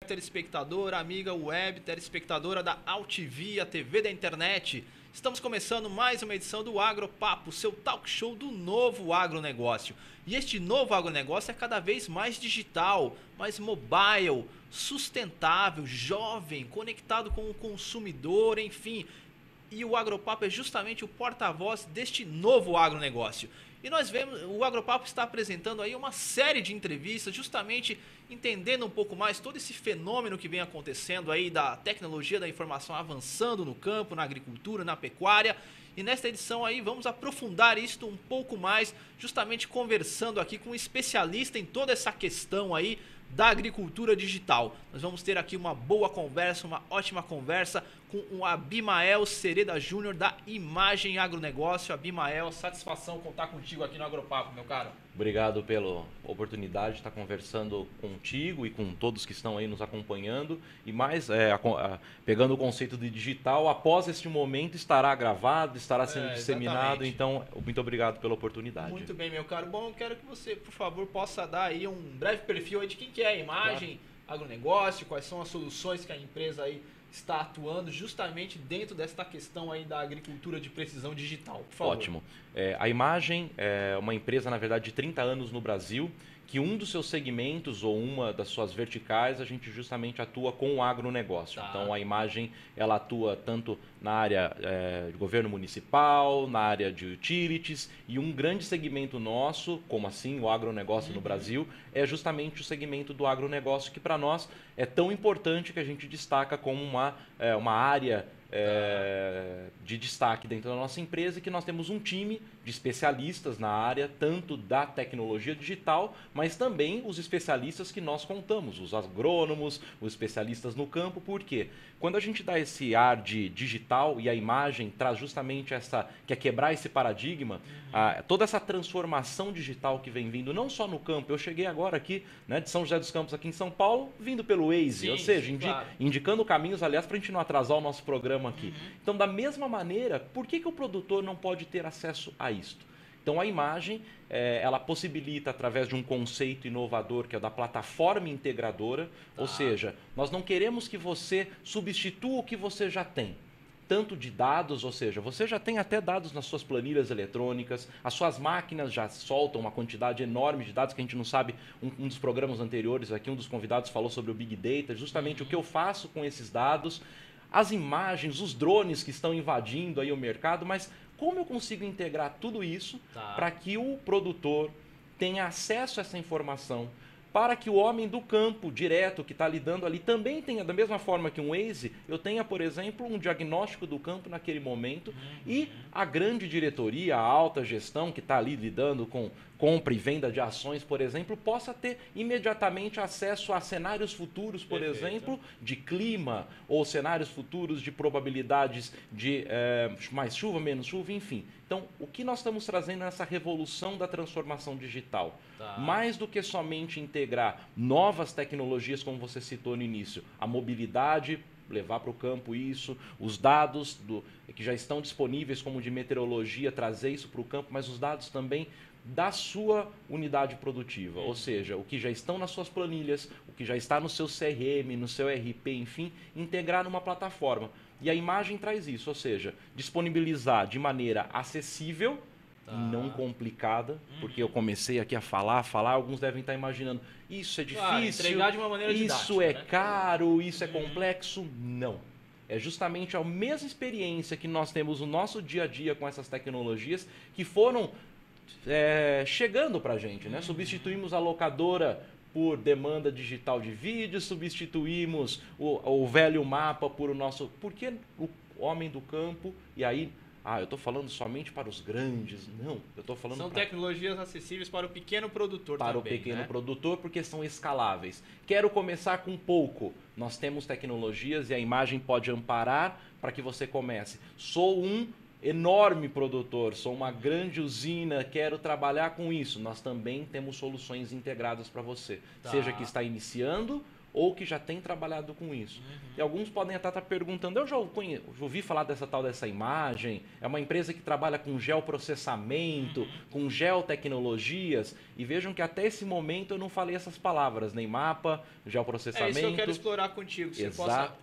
Telespectadora, amiga web, telespectadora da AltV, a TV da internet. Estamos começando mais uma edição do Agropapo, seu talk show do novo agronegócio. E este novo agronegócio é cada vez mais digital, mais mobile, sustentável, jovem, conectado com o consumidor, enfim. E o Agropapo é justamente o porta-voz deste novo agronegócio. E nós vemos, o Agropapo está apresentando aí uma série de entrevistas, justamente entendendo um pouco mais todo esse fenômeno que vem acontecendo aí da tecnologia da informação avançando no campo, na agricultura, na pecuária. E nesta edição aí vamos aprofundar isto um pouco mais, justamente conversando aqui com um especialista em toda essa questão aí da agricultura digital. Nós vamos ter aqui uma boa conversa, uma ótima conversa com o Abimael Cereda Júnior da Imagem Agronegócio. Abimael, satisfação contar contigo aqui no Agropapo, meu caro. Obrigado pela oportunidade de estar conversando contigo e com todos que estão aí nos acompanhando. E mais, pegando o conceito de digital, após este momento estará gravado, estará sendo disseminado. Exatamente. Então, muito obrigado pela oportunidade. Muito bem, meu caro. Bom, eu quero que você, por favor, possa dar aí um breve perfil aí de quem que é a Imagem Agronegócio, quais são as soluções que a empresa aí está atuando justamente dentro desta questão aí da agricultura de precisão digital. Por favor. Ótimo. A Imagem é uma empresa, na verdade, de 30 anos no Brasil, que um dos seus segmentos ou uma das suas verticais, a gente justamente atua com o agronegócio. Tá. Então, a Imagem ela atua tanto na área de governo municipal, na área de utilities, e um grande segmento nosso, como assim o agronegócio no Brasil, é justamente o segmento do agronegócio, que para nós é tão importante que a gente destaca como uma área de destaque dentro da nossa empresa, que nós temos um time de especialistas na área, tanto da tecnologia digital, mas também os especialistas que nós contamos, os agrônomos, os especialistas no campo. Por quê? Quando a gente dá esse ar de digital e a imagem traz justamente quer quebrar esse paradigma, toda essa transformação digital que vem vindo, não só no campo. Eu cheguei agora aqui, né, de São José dos Campos, aqui em São Paulo, vindo pelo Waze, Sim, ou seja, claro. indicando caminhos, aliás, para a gente não atrasar o nosso programa aqui. Então, da mesma maneira, por que o produtor não pode ter acesso a isto? Então, a imagem, ela possibilita, através de um conceito inovador, que é o da plataforma integradora, ou seja, nós não queremos que você substitua o que você já tem. Tanto de dados, ou seja, você já tem até dados nas suas planilhas eletrônicas, as suas máquinas já soltam uma quantidade enorme de dados que a gente não sabe. Um dos programas anteriores aqui, um dos convidados falou sobre o Big Data, justamente o que eu faço com esses dados, as imagens, os drones que estão invadindo aí o mercado, mas como eu consigo integrar tudo isso para que o produtor tenha acesso a essa informação, para que o homem do campo direto que está lidando ali também tenha, da mesma forma que um Waze, eu tenha, por exemplo, um diagnóstico do campo naquele momento, e a grande diretoria, a alta gestão que está ali lidando com compra e venda de ações, por exemplo, possa ter imediatamente acesso a cenários futuros, por exemplo, de clima, ou cenários futuros de probabilidades de mais chuva, menos chuva, enfim. Então, o que nós estamos trazendo nessa revolução da transformação digital? Mais do que somente integrar novas tecnologias, como você citou no início, a mobilidade, levar para o campo isso, os dados que já estão disponíveis, como de meteorologia, trazer isso para o campo, mas os dados também da sua unidade produtiva, ou seja, o que já estão nas suas planilhas, o que já está no seu CRM, no seu RP, enfim, integrar numa plataforma. E a imagem traz isso, ou seja, disponibilizar de maneira acessível e não complicada, porque eu comecei aqui a falar, alguns devem estar imaginando, isso é difícil, entregar de uma maneira isso didática, é né? caro, isso é complexo. Não. É justamente a mesma experiência que nós temos no nosso dia a dia com essas tecnologias que foram chegando para a gente, né? Substituímos a locadora por demanda digital de vídeo, substituímos o velho mapa por o nosso... Por que o homem do campo? E aí, eu estou falando somente para os grandes. Não, eu estou falando São tecnologias acessíveis para o pequeno produtor para também, o pequeno né? produtor, porque são escaláveis. Quero começar com pouco. Nós temos tecnologias e a imagem pode amparar para que você comece. Sou um enorme produtor, sou uma grande usina, quero trabalhar com isso. Nós também temos soluções integradas para você, seja que está iniciando ou que já tem trabalhado com isso. E alguns podem até estar perguntando, eu já ouvi falar dessa imagem, é uma empresa que trabalha com geoprocessamento, com geotecnologias, e vejam que até esse momento eu não falei essas palavras, nem mapa, geoprocessamento. É isso que eu quero explorar contigo, que você possa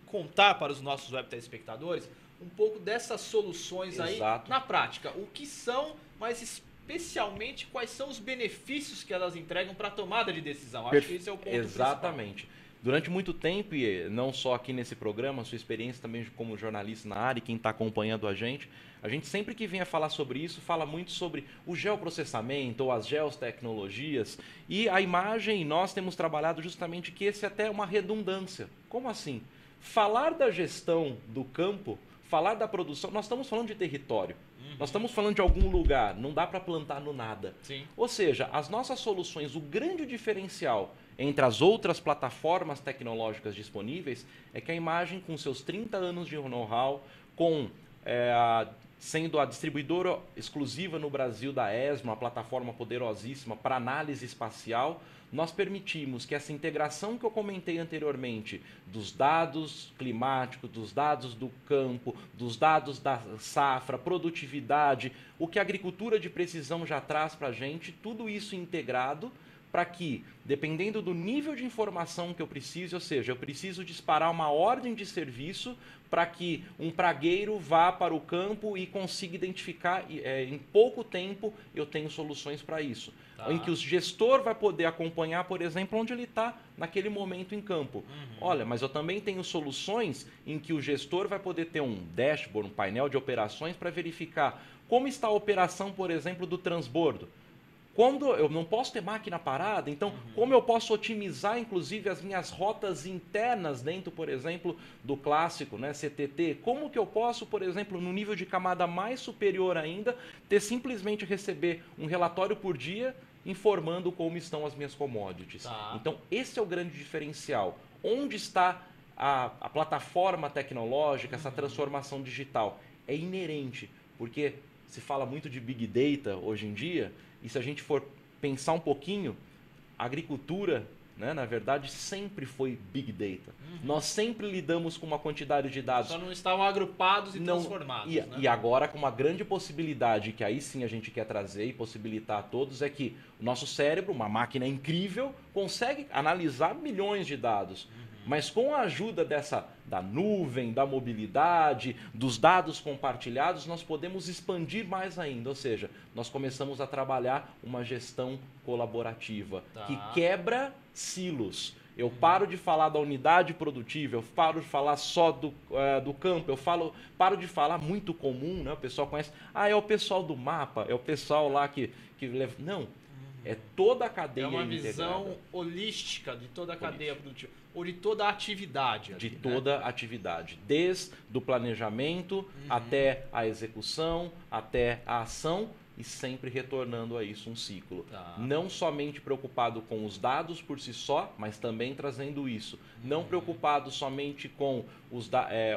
contar para os nossos web telespectadores um pouco dessas soluções aí na prática. O que são, mas especialmente quais são os benefícios que elas entregam para a tomada de decisão. Acho que esse é o ponto Exatamente. Principal. Durante muito tempo, e não só aqui nesse programa, a sua experiência também como jornalista na área e quem está acompanhando a gente sempre que vem a falar sobre isso, fala muito sobre o geoprocessamento ou as geotecnologias. E a imagem, nós temos trabalhado justamente que esse até é uma redundância. Como assim? Falar da gestão do campo, falar da produção, nós estamos falando de território. Nós estamos falando de algum lugar, não dá para plantar no nada. Sim. Ou seja, as nossas soluções, o grande diferencial entre as outras plataformas tecnológicas disponíveis é que a imagem, com seus 30 anos de know-how, sendo a distribuidora exclusiva no Brasil da ESMA, uma plataforma poderosíssima para análise espacial, nós permitimos que essa integração que eu comentei anteriormente, dos dados climáticos, dos dados do campo, dos dados da safra, produtividade, o que a agricultura de precisão já traz para a gente, tudo isso integrado para que, dependendo do nível de informação que eu preciso, ou seja, eu preciso disparar uma ordem de serviço para que um pragueiro vá para o campo e consiga identificar, em pouco tempo eu tenho soluções para isso. Em que o gestor vai poder acompanhar, por exemplo, onde ele está naquele momento em campo. Olha, mas eu também tenho soluções em que o gestor vai poder ter um dashboard, um painel de operações para verificar como está a operação, por exemplo, do transbordo. Quando eu não posso ter máquina parada, então como eu posso otimizar, inclusive, as minhas rotas internas dentro, por exemplo, do clássico, né, CTT? Como que eu posso, por exemplo, no nível de camada mais superior ainda, ter simplesmente receber um relatório por dia informando como estão as minhas commodities? Então, esse é o grande diferencial. Onde está a plataforma tecnológica, essa transformação digital? É inerente, porque se fala muito de Big Data hoje em dia, e se a gente for pensar um pouquinho, a agricultura, né, na verdade, sempre foi Big Data. Nós sempre lidamos com uma quantidade de dados. Só não estavam agrupados e transformados. E agora, com uma grande possibilidade, que aí sim a gente quer trazer e possibilitar a todos, é que o nosso cérebro, uma máquina incrível, consegue analisar milhões de dados. Mas com a ajuda da nuvem, da mobilidade, dos dados compartilhados, nós podemos expandir mais ainda. Ou seja, nós começamos a trabalhar uma gestão colaborativa que quebra silos. Eu paro de falar da unidade produtiva, eu paro de falar só do campo, paro de falar muito comum, né? O pessoal conhece, é o pessoal do mapa, é o pessoal lá que leva... Não, é toda a cadeia integrada. É uma visão holística de toda a cadeia produtiva. Ou de toda a atividade. De toda a atividade. Desde o planejamento até a execução, até a ação e sempre retornando a isso um ciclo. Não somente preocupado com os dados por si só, mas também trazendo isso. Não preocupado somente com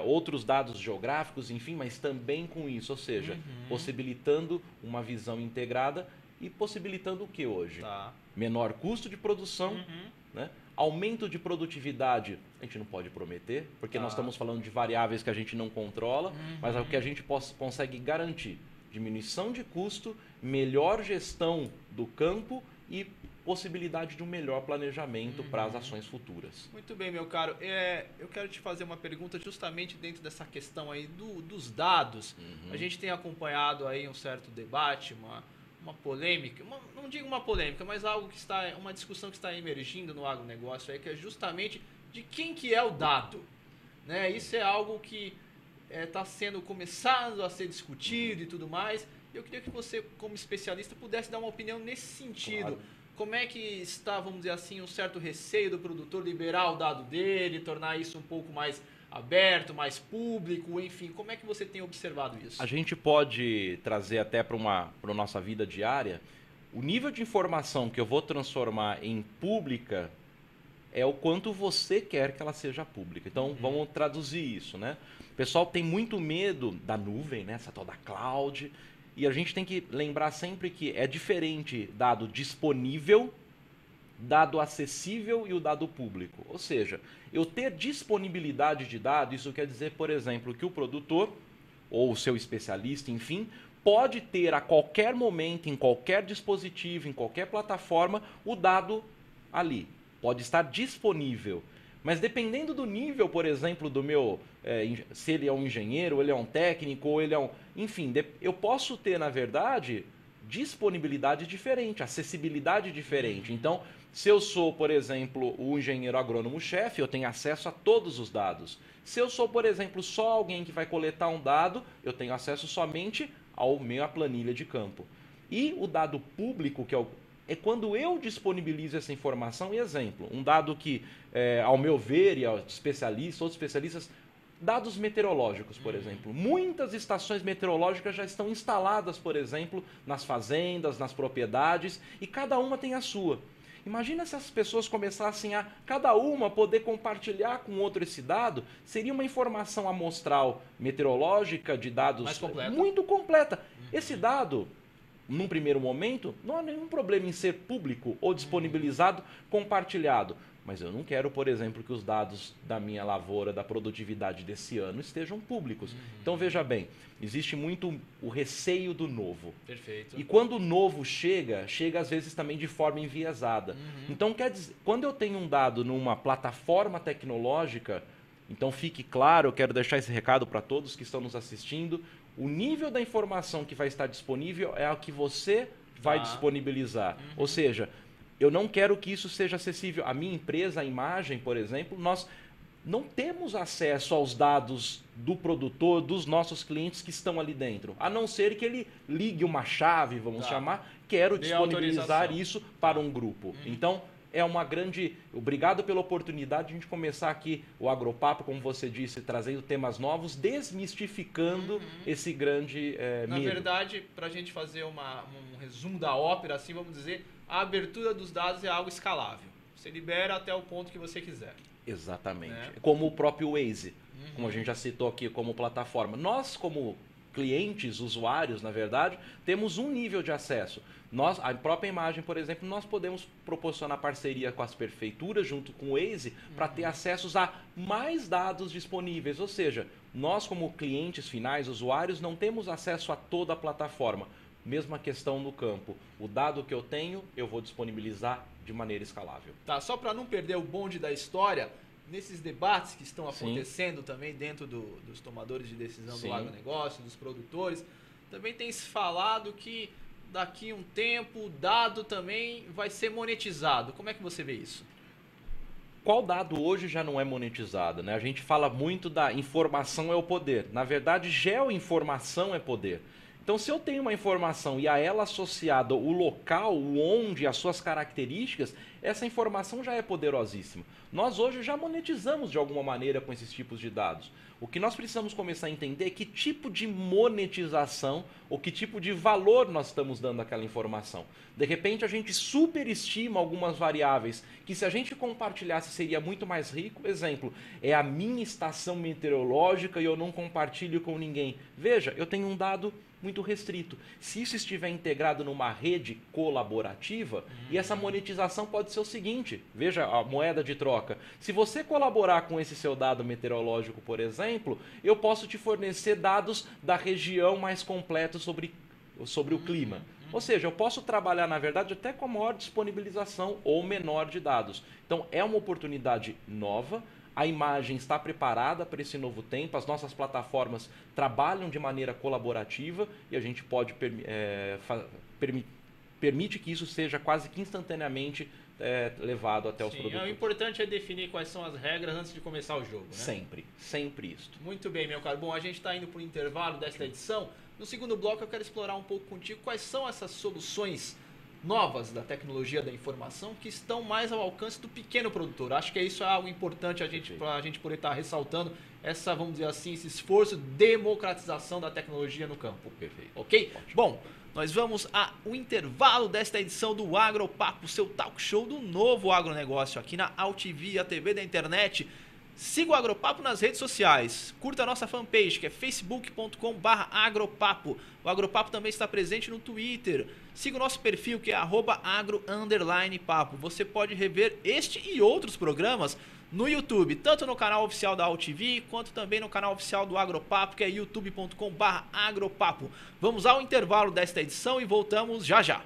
outros dados geográficos, enfim, mas também com isso. Ou seja, possibilitando uma visão integrada e possibilitando o que hoje? Menor custo de produção, né? Aumento de produtividade, a gente não pode prometer, porque nós estamos falando de variáveis que a gente não controla, mas é o que a gente consegue garantir. Diminuição de custo, melhor gestão do campo e possibilidade de um melhor planejamento para as ações futuras. Muito bem, meu caro. Eu quero te fazer uma pergunta justamente dentro dessa questão aí dos dados. A gente tem acompanhado aí um certo debate, uma polêmica, não digo uma polêmica, mas algo que uma discussão que está emergindo no agronegócio aí, que é justamente de quem que é o dado, né? Isso é algo que está começando a ser discutido e tudo mais. Eu queria que você, como especialista, pudesse dar uma opinião nesse sentido. Claro. Como é que está, vamos dizer assim, um certo receio do produtor liberar o dado dele, tornar isso um pouco mais aberto, mais público, enfim, como é que você tem observado isso? A gente pode trazer até para a nossa vida diária, o nível de informação que eu vou transformar em pública é o quanto você quer que ela seja pública. Então, vamos traduzir isso, né? O pessoal tem muito medo da nuvem, né? Essa tal da cloud, e a gente tem que lembrar sempre que é diferente dado disponível dado acessível e o dado público. Ou seja, eu ter disponibilidade de dados, isso quer dizer, por exemplo, que o produtor ou o seu especialista, enfim, pode ter a qualquer momento, em qualquer dispositivo, em qualquer plataforma, o dado ali. Pode estar disponível. Mas dependendo do nível, por exemplo, do meu... se ele é um engenheiro, ou ele é um técnico, ou ele é um... Enfim, eu posso ter, na verdade, disponibilidade diferente, acessibilidade diferente. Então, se eu sou, por exemplo, o engenheiro agrônomo-chefe, eu tenho acesso a todos os dados. Se eu sou, por exemplo, só alguém que vai coletar um dado, eu tenho acesso somente ao minha planilha de campo. E o dado público, que é quando eu disponibilizo essa informação. E exemplo, um dado que, ao meu ver, e aos especialistas, outros especialistas, dados meteorológicos, por exemplo. Muitas estações meteorológicas já estão instaladas, por exemplo, nas fazendas, nas propriedades, e cada uma tem a sua. Imagina se as pessoas começassem a, cada uma, poder compartilhar com outro esse dado, seria uma informação amostral meteorológica de dados muito completa. Esse dado, num primeiro momento, não há nenhum problema em ser público ou disponibilizado, compartilhado. Mas eu não quero, por exemplo, que os dados da minha lavoura, da produtividade desse ano, estejam públicos. Então, veja bem, existe muito o receio do novo. Perfeito. E quando o novo chega às vezes também de forma enviesada. Então, quer dizer, quando eu tenho um dado numa plataforma tecnológica, então fique claro, eu quero deixar esse recado para todos que estão nos assistindo, o nível da informação que vai estar disponível é a que você vai disponibilizar. Ou seja, eu não quero que isso seja acessível. A minha empresa, a imagem, por exemplo, nós não temos acesso aos dados do produtor, dos nossos clientes que estão ali dentro. A não ser que ele ligue uma chave, vamos chamar, quero disponibilizar isso para um grupo. Então, é uma grande... Obrigado pela oportunidade de a gente começar aqui o Agropapo, como você disse, trazendo temas novos, desmistificando esse grande Na medo. verdade, para a gente fazer um resumo da ópera, assim, vamos dizer, a abertura dos dados é algo escalável. Você libera até o ponto que você quiser. Exatamente. Como o próprio Waze, como a gente já citou aqui como plataforma. Nós, como clientes, usuários, na verdade, temos um nível de acesso. Nós, a própria imagem, por exemplo, nós podemos proporcionar parceria com as prefeituras, junto com o Waze, para ter acessos a mais dados disponíveis. Ou seja, nós como clientes finais, usuários, não temos acesso a toda a plataforma. Mesma questão no campo. O dado que eu tenho, eu vou disponibilizar de maneira escalável. Tá, só para não perder o bonde da história, nesses debates que estão acontecendo também dentro dos tomadores de decisão do agronegócio, dos produtores, também tem se falado que daqui um tempo o dado também vai ser monetizado. Como é que você vê isso? Qual dado hoje já não é monetizado, né? A gente fala muito da informação é o poder. Na verdade, geoinformação é poder. Então, se eu tenho uma informação e a ela associada o local, o onde, as suas características, essa informação já é poderosíssima. Nós hoje já monetizamos de alguma maneira com esses tipos de dados. O que nós precisamos começar a entender é que tipo de monetização ou que tipo de valor nós estamos dando àquela informação. De repente, a gente superestima algumas variáveis que, se a gente compartilhasse, seria muito mais rico. Exemplo, é a minha estação meteorológica e eu não compartilho com ninguém. Veja, eu tenho um dado muito restrito. Se isso estiver integrado numa rede colaborativa, e essa monetização pode ser o seguinte, veja a moeda de troca. Se você colaborar com esse seu dado meteorológico, por exemplo, eu posso te fornecer dados da região mais completos sobre o clima. Ou seja, eu posso trabalhar, na verdade, até com a maior disponibilização ou menor de dados. Então, é uma oportunidade nova. A imagem está preparada para esse novo tempo, as nossas plataformas trabalham de maneira colaborativa e a gente pode permite que isso seja quase que instantaneamente levado até os produtores. O importante é definir quais são as regras antes de começar o jogo, né? Sempre, sempre isso. Muito bem, meu caro. Bom, a gente está indo para o intervalo desta edição. No segundo bloco eu quero explorar um pouco contigo quais são essas soluções novas da tecnologia da informação que estão mais ao alcance do pequeno produtor. Acho que isso é algo importante para a gente poder estar ressaltando essa, vamos dizer assim, esse esforço de democratização da tecnologia no campo. Perfeito. Ok? Ótimo. Bom, nós vamos ao intervalo desta edição do Agropapo, seu talk show do novo agronegócio aqui na AltV, a TV da internet. Siga o Agropapo nas redes sociais. Curta a nossa fanpage, que é facebook.com/agropapo. O Agropapo também está presente no Twitter. Siga o nosso perfil, que é @agro_papo. Você pode rever este e outros programas no YouTube, tanto no canal oficial da AltV, quanto também no canal oficial do Agropapo, que é youtube.com/agropapo. Vamos ao intervalo desta edição e voltamos já já.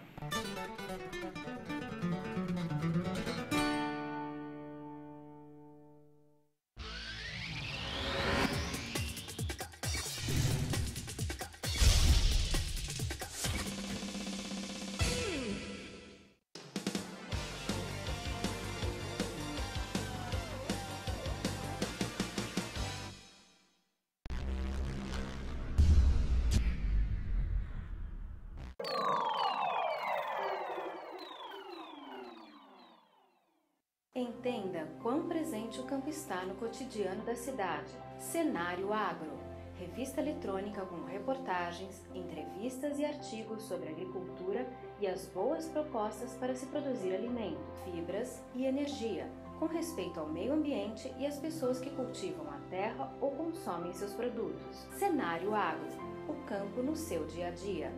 Entenda quão presente o campo está no cotidiano da cidade. Cenário Agro, revista eletrônica com reportagens, entrevistas e artigos sobre agricultura e as boas propostas para se produzir alimento, fibras e energia, com respeito ao meio ambiente e às pessoas que cultivam a terra ou consomem seus produtos. Cenário Agro, o campo no seu dia a dia.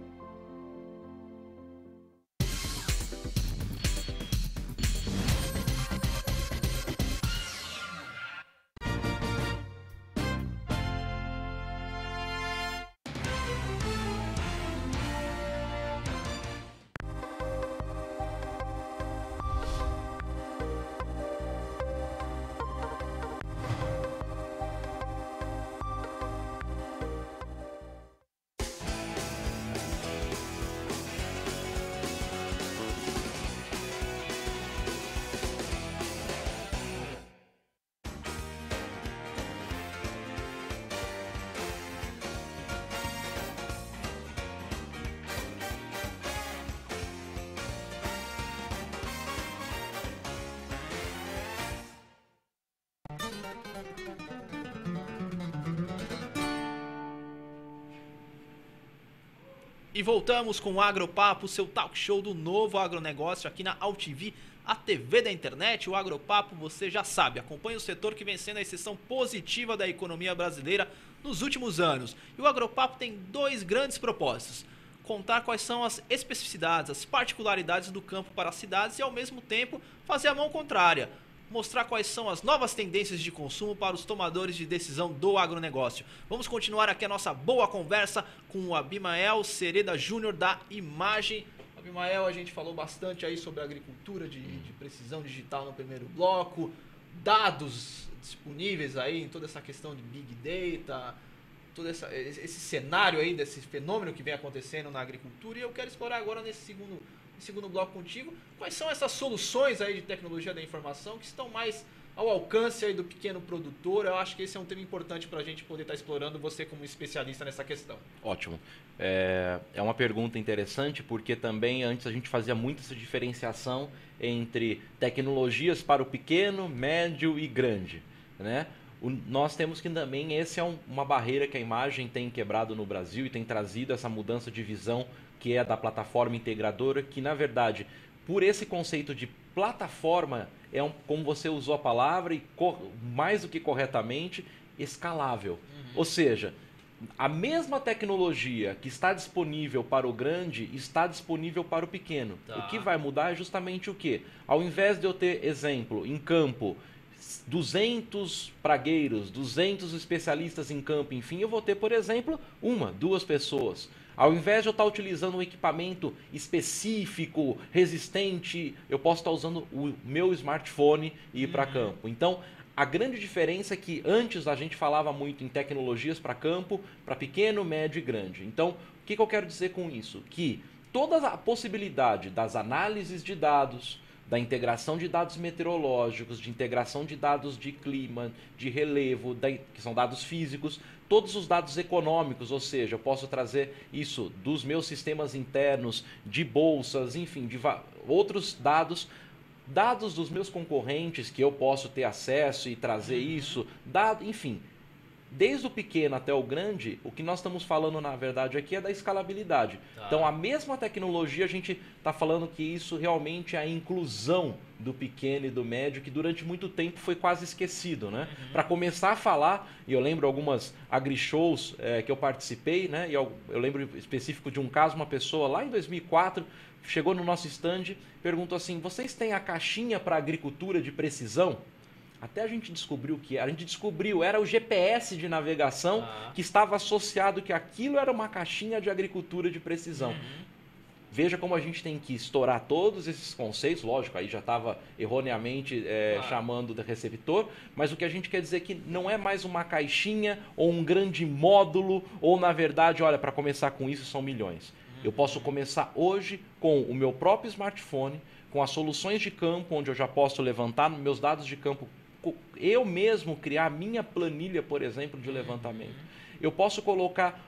E voltamos com o Agropapo, seu talk show do novo agronegócio aqui na AltV, a TV da internet. O Agropapo, você já sabe, acompanha o setor que vem sendo a exceção positiva da economia brasileira nos últimos anos. E o Agropapo tem dois grandes propósitos: contar quais são as especificidades, as particularidades do campo para as cidades e, ao mesmo tempo, fazer a mão contrária, mostrar quais são as novas tendências de consumo para os tomadores de decisão do agronegócio. Vamos continuar aqui a nossa boa conversa com o Abimael Cereda Júnior da Imagem. Abimael, a gente falou bastante aí sobre a agricultura de precisão digital no primeiro bloco, dados disponíveis aí em toda essa questão de Big Data, todo esse cenário aí desse fenômeno que vem acontecendo na agricultura, e eu quero explorar agora nesse segundo bloco contigo, quais são essas soluções aí de tecnologia da informação que estão mais ao alcance aí do pequeno produtor. Eu acho que esse é um tema importante para a gente poder estar explorando, você como especialista nessa questão. Ótimo. É uma pergunta interessante, porque também antes a gente fazia muito essa diferenciação entre tecnologias para o pequeno, médio e grande, né? Nós temos que também, essa é uma barreira que a imagem tem quebrado no Brasil e tem trazido essa mudança de visão, que é da plataforma integradora, que na verdade, por esse conceito de plataforma, como você usou a palavra, e mais do que corretamente, escalável. Ou seja, a mesma tecnologia que está disponível para o grande está disponível para o pequeno. Tá. O que vai mudar é justamente o quê? Ao invés de eu ter, exemplo, em campo, 200 pragueiros, 200 especialistas em campo, enfim, eu vou ter, por exemplo, 1, 2 pessoas. Ao invés de eu estar utilizando um equipamento específico, resistente, eu posso estar usando o meu smartphone e ir para campo. Então, a grande diferença é que antes a gente falava muito em tecnologias para campo, para pequeno, médio e grande. Então, o que eu quero dizer com isso? Que toda a possibilidade das análises de dados, da integração de dados meteorológicos, de integração de dados de clima, de relevo, que são dados físicos, todos os dados econômicos, ou seja, eu posso trazer isso dos meus sistemas internos, de bolsas, enfim, de outros dados dos meus concorrentes que eu posso ter acesso e trazer isso, enfim. Desde o pequeno até o grande, o que nós estamos falando, na verdade, aqui é da escalabilidade. Tá. Então, a mesma tecnologia, a gente está falando que isso realmente é a inclusão do pequeno e do médio, que durante muito tempo foi quase esquecido, né? Para começar a falar, e eu lembro algumas agri-shows que eu participei, né? E eu lembro específico de um caso, uma pessoa lá em 2004 chegou no nosso stand, perguntou assim: vocês têm a caixinha para agricultura de precisão? Até a gente descobriu o que era. A gente descobriu, era o GPS de navegação que estava associado que aquilo era uma caixinha de agricultura de precisão. Veja como a gente tem que estourar todos esses conceitos. Lógico, aí já estava erroneamente chamando de receptor, mas o que a gente quer dizer é que não é mais uma caixinha ou um grande módulo, ou na verdade, olha, para começar com isso são milhões. Eu posso começar hoje com o meu próprio smartphone, com as soluções de campo, onde eu já posso levantar meus dados de campo, eu mesmo criar a minha planilha, por exemplo, de levantamento. Eu posso colocar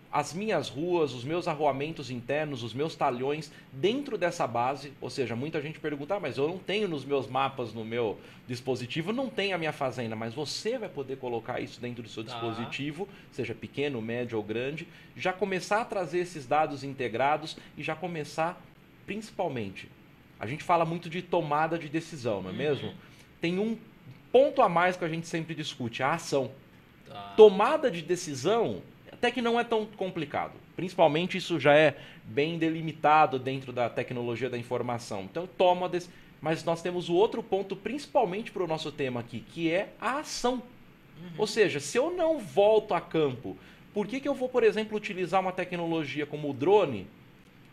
as minhas ruas, os meus arruamentos internos, os meus talhões dentro dessa base. Ou seja, muita gente pergunta, mas eu não tenho nos meus mapas, no meu dispositivo, não tem a minha fazenda. Mas você vai poder colocar isso dentro do seu dispositivo, seja pequeno, médio ou grande, já começar a trazer esses dados integrados e já começar, principalmente, a gente fala muito de tomada de decisão, não é mesmo? Tem um ponto a mais que a gente sempre discute, a ação. Tomada de decisão até que não é tão complicado. Principalmente isso já é bem delimitado dentro da tecnologia da informação. Então mas nós temos o outro ponto, principalmente para o nosso tema aqui, que é a ação. Ou seja, se eu não volto a campo, por que eu vou, por exemplo, utilizar uma tecnologia como o drone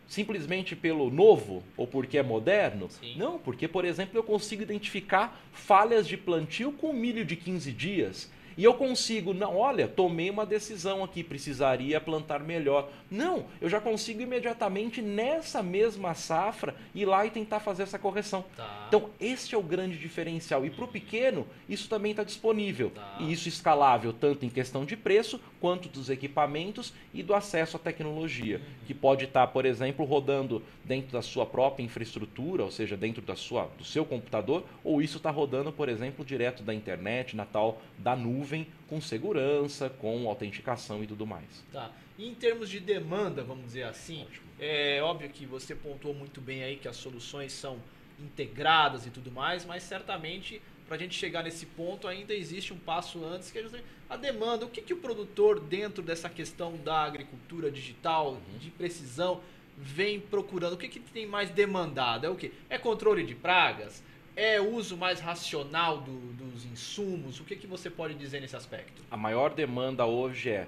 simplesmente pelo novo ou porque é moderno? Sim. Não, porque, por exemplo, eu consigo identificar falhas de plantio com milho de 15 dias. E eu consigo, não, olha, tomei uma decisão aqui, precisaria plantar melhor. Não, eu já consigo imediatamente nessa mesma safra ir lá e tentar fazer essa correção. Então, esse é o grande diferencial. E para o pequeno, isso também está disponível. E isso escalável tanto em questão de preço, quanto dos equipamentos e do acesso à tecnologia. Que pode estar, por exemplo, rodando dentro da sua própria infraestrutura, ou seja, dentro do seu computador, ou isso está rodando, por exemplo, direto da internet, na tal da nuvem, com segurança, com autenticação e tudo mais. E em termos de demanda, vamos dizer assim, é óbvio que você pontuou muito bem aí que as soluções são integradas e tudo mais, mas certamente para a gente chegar nesse ponto ainda existe um passo antes, que é justamente a demanda. O que o produtor, dentro dessa questão da agricultura digital, de precisão, vem procurando? O que tem mais demandado? É o quê? É controle de pragas? É uso mais racional dos insumos? O que você pode dizer nesse aspecto? A maior demanda hoje é: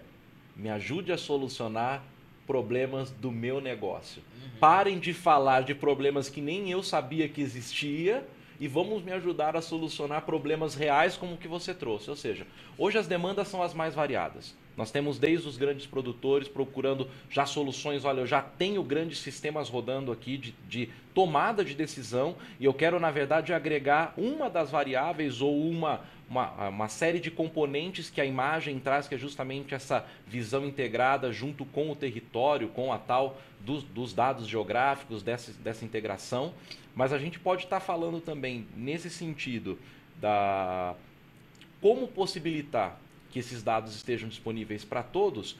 me ajude a solucionar problemas do meu negócio. Parem de falar de problemas que nem eu sabia que existia e vamos me ajudar a solucionar problemas reais como o que você trouxe. Ou seja, hoje as demandas são as mais variadas. Nós temos desde os grandes produtores procurando já soluções, olha, eu já tenho grandes sistemas rodando aqui de tomada de decisão e eu quero, na verdade, agregar uma das variáveis ou uma série de componentes que a imagem traz, que é justamente essa visão integrada junto com o território, com a tal dos dados geográficos, dessa integração. Mas a gente pode estar falando também, nesse sentido, da como possibilitar que esses dados estejam disponíveis para todos,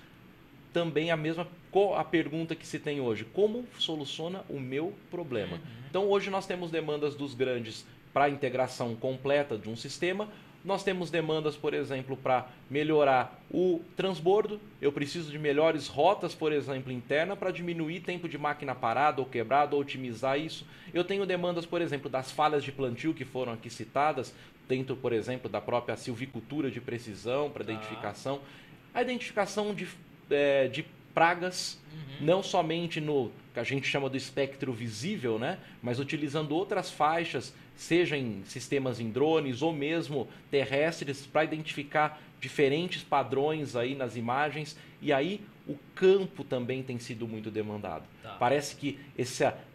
também a pergunta que se tem hoje: como soluciona o meu problema? Então hoje nós temos demandas dos grandes para a integração completa de um sistema. Nós temos demandas, por exemplo, para melhorar o transbordo. Eu preciso de melhores rotas, por exemplo, interna, para diminuir tempo de máquina parada ou quebrada, ou otimizar isso. Eu tenho demandas, por exemplo, das falhas de plantio que foram aqui citadas, dentro, por exemplo, da própria silvicultura de precisão, para identificação. A identificação de pragas, não somente no que a gente chama do espectro visível, né? Mas utilizando outras faixas, seja em sistemas em drones ou mesmo terrestres, para identificar diferentes padrões aí nas imagens. E aí o campo também tem sido muito demandado. Parece que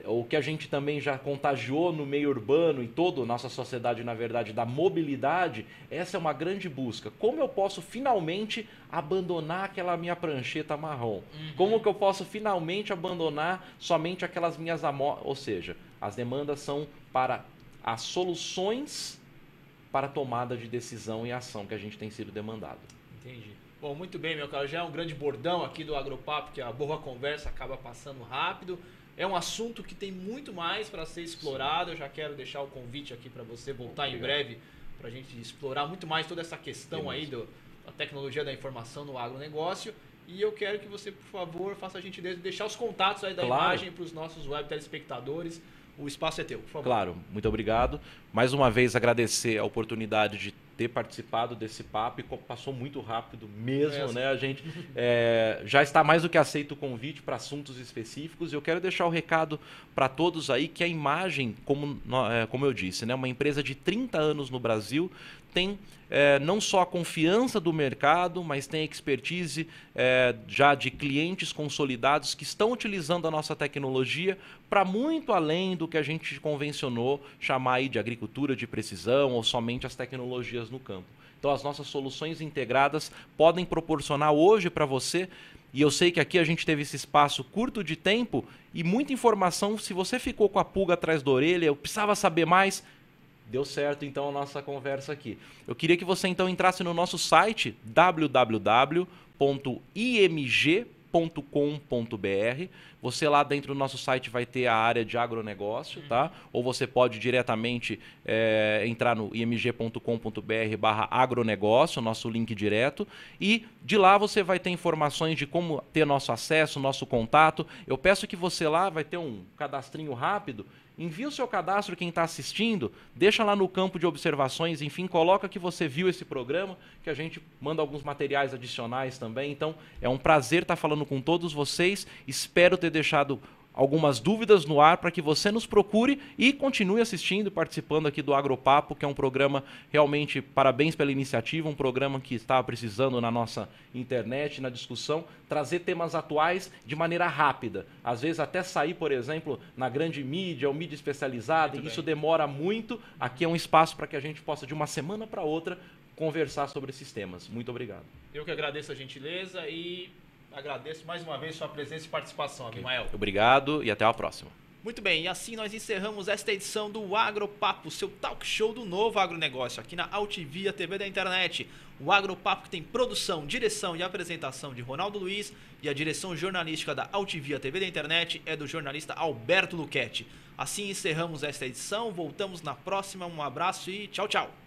o que a gente também já contagiou no meio urbano, em toda a nossa sociedade, na verdade, da mobilidade, essa é uma grande busca. Como eu posso finalmente abandonar aquela minha prancheta marrom? Como que eu posso finalmente abandonar somente aquelas minhas amostras? Ou seja, as demandas são para as soluções para a tomada de decisão e ação que a gente tem sido demandado. Entendi. Bom, muito bem, meu caro. Já é um grande bordão aqui do Agropapo, que a boa conversa acaba passando rápido. É um assunto que tem muito mais para ser explorado. Eu já quero deixar o convite aqui para você voltar em breve para a gente explorar muito mais toda essa questão aí da tecnologia da informação no agronegócio. E eu quero que você, por favor, faça a gentileza de deixar os contatos aí da imagem para os nossos web telespectadores. O espaço é teu, por favor. Claro, muito obrigado. Mais uma vez agradecer a oportunidade de ter participado desse papo e passou muito rápido mesmo, né? A gente já está mais do que aceito o convite para assuntos específicos. Eu quero deixar o recado para todos aí que a imagem, como eu disse, né? Uma empresa de 30 anos no Brasil tem não só a confiança do mercado, mas tem expertise já de clientes consolidados que estão utilizando a nossa tecnologia para muito além do que a gente convencionou chamar aí de agricultura de precisão ou somente as tecnologias no campo. Então as nossas soluções integradas podem proporcionar hoje para você, e eu sei que aqui a gente teve esse espaço curto de tempo e muita informação. Se você ficou com a pulga atrás da orelha, eu precisava saber mais, deu certo então a nossa conversa aqui. Eu queria que você então entrasse no nosso site www.img.com.br. Você lá dentro do nosso site vai ter a área de agronegócio, tá? Ou você pode diretamente entrar no img.com.br/agronegócio, nosso link direto, e de lá você vai ter informações de como ter nosso acesso, nosso contato. Eu peço que você lá vai ter um cadastrinho rápido. Envia o seu cadastro, quem está assistindo, deixa lá no campo de observações, enfim, coloca que você viu esse programa, que a gente manda alguns materiais adicionais também. Então, é um prazer estar falando com todos vocês. Espero ter deixado algumas dúvidas no ar para que você nos procure e continue assistindo e participando aqui do Agropapo, que é um programa realmente, parabéns pela iniciativa, um programa que estava precisando na nossa internet, na discussão, trazer temas atuais de maneira rápida. Às vezes até sair, por exemplo, na grande mídia ou mídia especializada, e isso demora muito. Aqui é um espaço para que a gente possa, de uma semana para outra, conversar sobre esses temas. Muito obrigado. Eu que agradeço a gentileza e agradeço mais uma vez sua presença e participação, Abimael. Obrigado e até a próxima. Muito bem, e assim nós encerramos esta edição do Agropapo, seu talk show do novo agronegócio, aqui na Altivia TV da Internet. O Agropapo que tem produção, direção e apresentação de Ronaldo Luiz, e a direção jornalística da Altivia TV da Internet é do jornalista Alberto Luchetti. Assim encerramos esta edição, voltamos na próxima, um abraço e tchau, tchau.